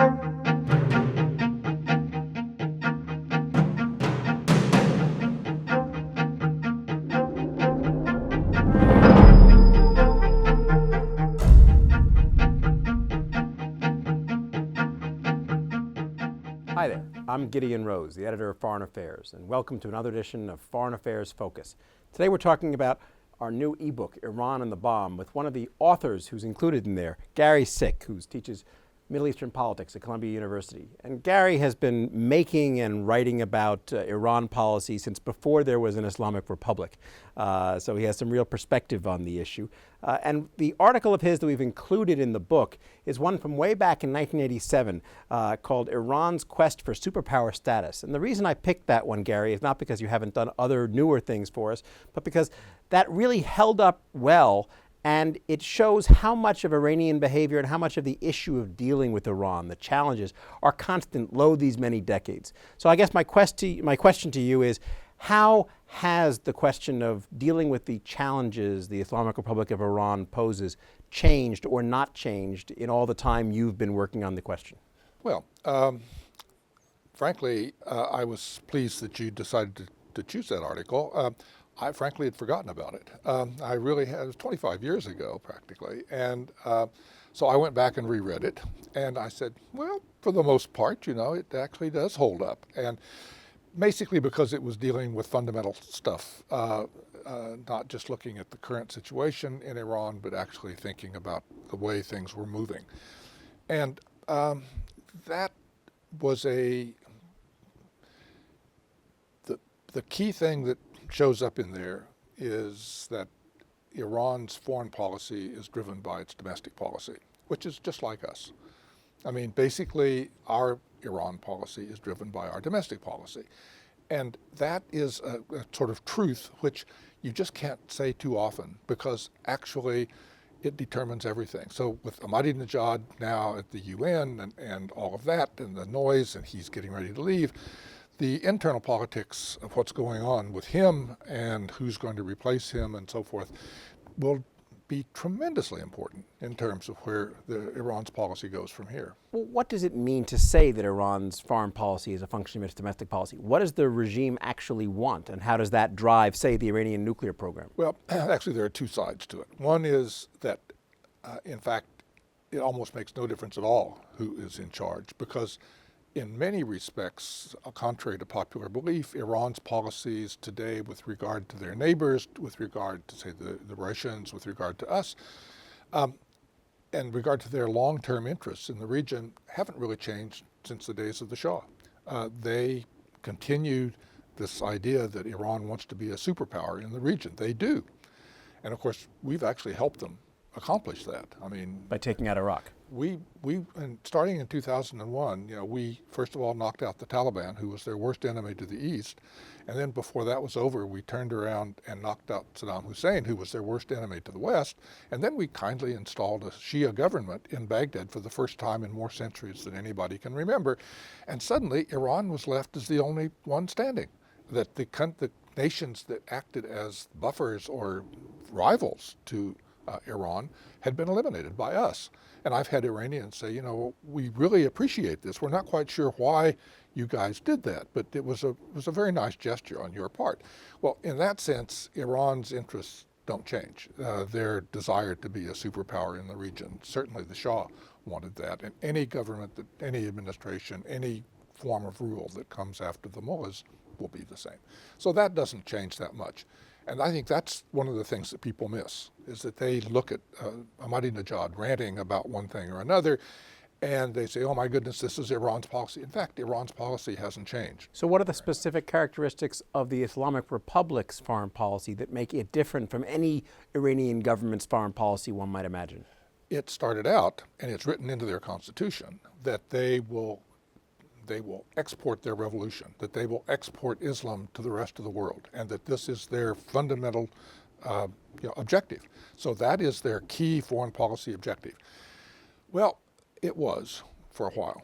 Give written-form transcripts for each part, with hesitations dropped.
Hi there, I'm Gideon Rose, the editor of Foreign Affairs, and welcome to another edition of Foreign Affairs Focus. Today we're talking about our new ebook, Iran and the Bomb, with one of the authors who's included in there, Gary Sick, who teaches Middle Eastern politics at Columbia University. And Gary has been making and writing about Iran policy since before there was an Islamic Republic. So he has some real perspective on the issue. And the article of his that we've included in the book is one from way back in 1987 called Iran's Quest for Superpower Status. And the reason I picked that one, Gary, is not because you haven't done other newer things for us, but because that really held up well. And it shows how much of Iranian behavior and how much of the issue of dealing with Iran, the challenges, are constant lo these many decades. So I guess my question to you is, how has the question of dealing with the challenges the Islamic Republic of Iran poses changed or not changed in all the time you've been working on the question? Well, frankly, I was pleased that you decided to choose that article. I frankly had forgotten about it. I really had, it was 25 years ago practically. And so I went back and reread it. And I said, well, for the most part, you know, it actually does hold up. And basically because it was dealing with fundamental stuff, not just looking at the current situation in Iran, but actually thinking about the way things were moving. And that was the key thing that shows up in there is that Iran's foreign policy is driven by its domestic policy, which is just like us. I mean, basically, our Iran policy is driven by our domestic policy. And that is a sort of truth which you just can't say too often, because actually it determines everything. So with Ahmadinejad now at the UN and all of that and the noise, and he's getting ready to leave, the internal politics of what's going on with him and who's going to replace him and so forth will be tremendously important in terms of where Iran's policy goes from here. Well, what does it mean to say that Iran's foreign policy is a function of its domestic policy? What does the regime actually want, and how does that drive, say, the Iranian nuclear program? Well, actually there are two sides to it. One is that, in fact, it almost makes no difference at all who is in charge, because in many respects, contrary to popular belief, Iran's policies today with regard to their neighbors, with regard to, say, the Russians, with regard to us, and regard to their long-term interests in the region haven't really changed since the days of the Shah. They continued this idea that Iran wants to be a superpower in the region. They do. And of course, we've actually helped them accomplish that. I mean, by taking out Iraq. And starting in 2001, you know, we first of all knocked out the Taliban, who was their worst enemy to the east, and then before that was over, we turned around and knocked out Saddam Hussein, who was their worst enemy to the west, and then we kindly installed a Shia government in Baghdad for the first time in more centuries than anybody can remember, and suddenly Iran was left as the only one standing. That the nations that acted as buffers or rivals to Iran had been eliminated by us. And I've had Iranians say, you know, we really appreciate this. We're not quite sure why you guys did that, but it was a very nice gesture on your part. Well, in that sense, Iran's interests don't change. Their desire to be a superpower in the region, certainly the Shah wanted that, and any government, any administration, any form of rule that comes after the mullahs will be the same. So that doesn't change that much. And I think that's one of the things that people miss, is that they look at Ahmadinejad ranting about one thing or another, and they say, oh my goodness, this is Iran's policy. In fact, Iran's policy hasn't changed. So what are the specific characteristics of the Islamic Republic's foreign policy that make it different from any Iranian government's foreign policy one might imagine? It started out, and it's written into their constitution, that they will export their revolution, that they will export Islam to the rest of the world, and that this is their fundamental objective. So that is their key foreign policy objective. Well, it was for a while.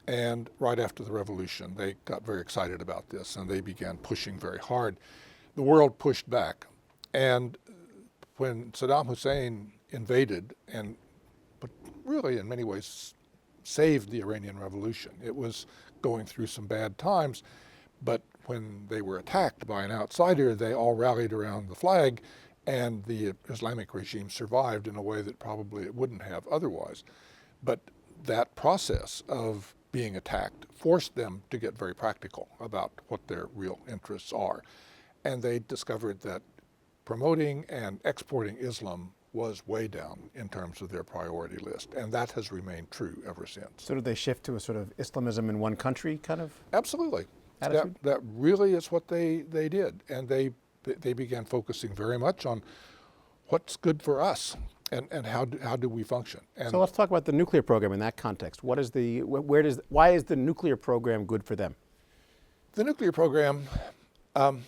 And right after the revolution, they got very excited about this, and they began pushing very hard. The world pushed back. And when Saddam Hussein invaded, but really in many ways saved the Iranian Revolution. It was going through some bad times, but when they were attacked by an outsider, they all rallied around the flag, and the Islamic regime survived in a way that probably it wouldn't have otherwise. But that process of being attacked forced them to get very practical about what their real interests are. And they discovered that promoting and exporting Islam was way down in terms of their priority list, and that has remained true ever since. So did they shift to a sort of Islamism in one country kind of Absolutely. attitude? That really is what they did, and they began focusing very much on what's good for us and how do we function. And So let's talk about the nuclear program in that context. What is why is the nuclear program good for them? the nuclear program, you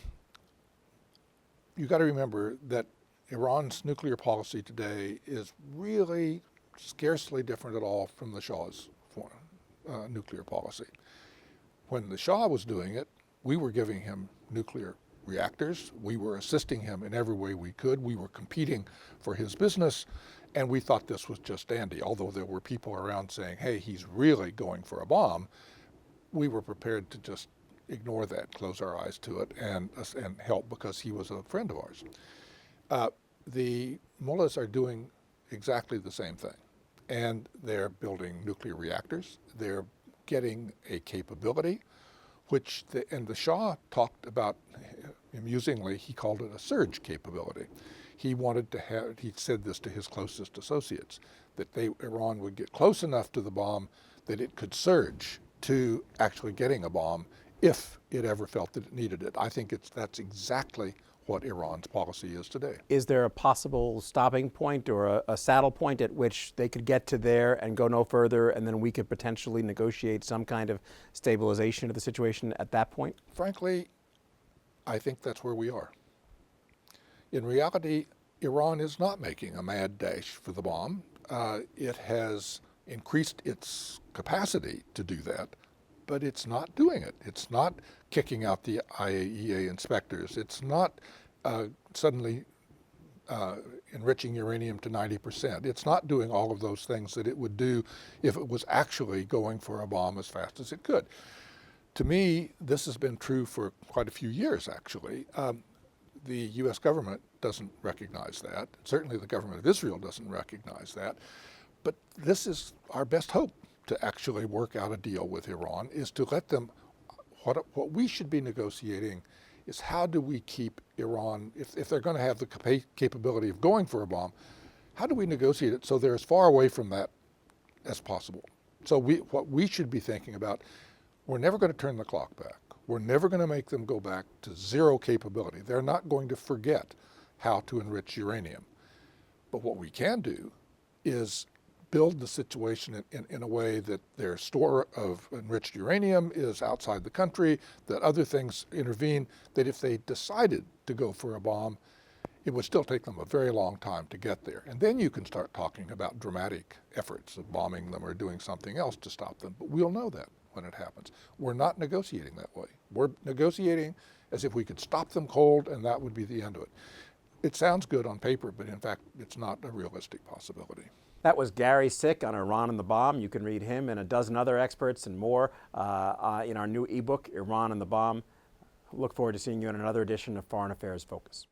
got to remember that Iran's nuclear policy today is really scarcely different at all from the Shah's nuclear policy. When the Shah was doing it, we were giving him nuclear reactors. We were assisting him in every way we could. We were competing for his business, and we thought this was just dandy. Although there were people around saying, hey, he's really going for a bomb, we were prepared to just ignore that, close our eyes to it, and help because he was a friend of ours. The mullahs are doing exactly the same thing, and they're building nuclear reactors. They're getting a capability, which the Shah talked about, amusingly, he called it a surge capability. He wanted to have, he said this to his closest associates, that Iran would get close enough to the bomb that it could surge to actually getting a bomb if it ever felt that it needed it. I think that's exactly what Iran's policy is today. Is there a possible stopping point or a saddle point at which they could get to there and go no further, and then we could potentially negotiate some kind of stabilization of the situation at that point? Frankly, I think that's where we are. In reality, Iran is not making a mad dash for the bomb. It has increased its capacity to do that, but it's not doing it. It's not kicking out the IAEA inspectors. It's not suddenly enriching uranium to 90%. It's not doing all of those things that it would do if it was actually going for a bomb as fast as it could. To me, this has been true for quite a few years, actually. The U.S. government doesn't recognize that. Certainly the government of Israel doesn't recognize that. But this is our best hope to actually work out a deal with Iran, is to let them, what we should be negotiating is how do we keep Iran, if they're going to have the capability of going for a bomb, how do we negotiate it so they're as far away from that as possible? So what we should be thinking about, we're never going to turn the clock back. We're never going to make them go back to zero capability. They're not going to forget how to enrich uranium. But what we can do is build the situation in a way that their store of enriched uranium is outside the country, that other things intervene, that if they decided to go for a bomb, it would still take them a very long time to get there. And then you can start talking about dramatic efforts of bombing them or doing something else to stop them. But we'll know that when it happens. We're not negotiating that way. We're negotiating as if we could stop them cold and that would be the end of it. It sounds good on paper, but in fact, it's not a realistic possibility. That was Gary Sick on Iran and the Bomb. You can read him and a dozen other experts and more in our new ebook, Iran and the Bomb. Look forward to seeing you in another edition of Foreign Affairs Focus.